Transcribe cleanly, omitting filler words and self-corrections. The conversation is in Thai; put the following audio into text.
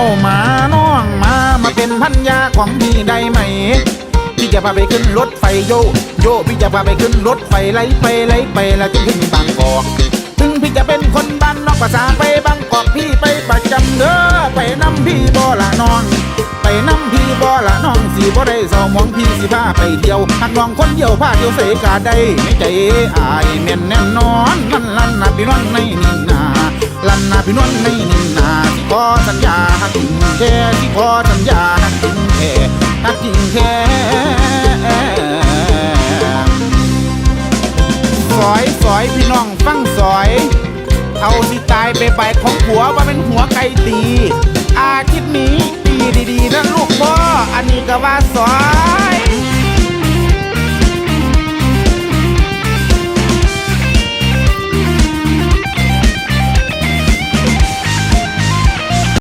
เอามาน้องมาเป็นพันยาของพี่ได้ไหมพี่จะพาไปขึ้นรถไฟโยพี่จะพาไปขึ้นรถไฟไล่ไปแล้วจนถึงบางกอกถึงพี่จะเป็นคนบ้านนอกภาษาไปบางกอกพี่ไปประจำเด้อไปนำพี่บ่ละน้องไปนำพี่บ่ละน้องสิบ่ได้เศร้ามองพี่สิพาไปเที่ยวหักน้องคนเดียวพาเที่ยวเสกาได้ไม่ใจอายแม่นแน่นอนลั่นนะพี่น้องในนี่นาลั่นนะพี่น้องในนี่นาสิขอสัญญาหักจริงแท้สิขอสัญญาหักจริงแท้หักจริงแท้สอยพี่น้องฟังสอยเอาสิตายไปของผัวว่าเป็นหัวไก่ตีอาทิตย์นี้ดีนะลูกพ่ออันนี้ก็ว่าสอย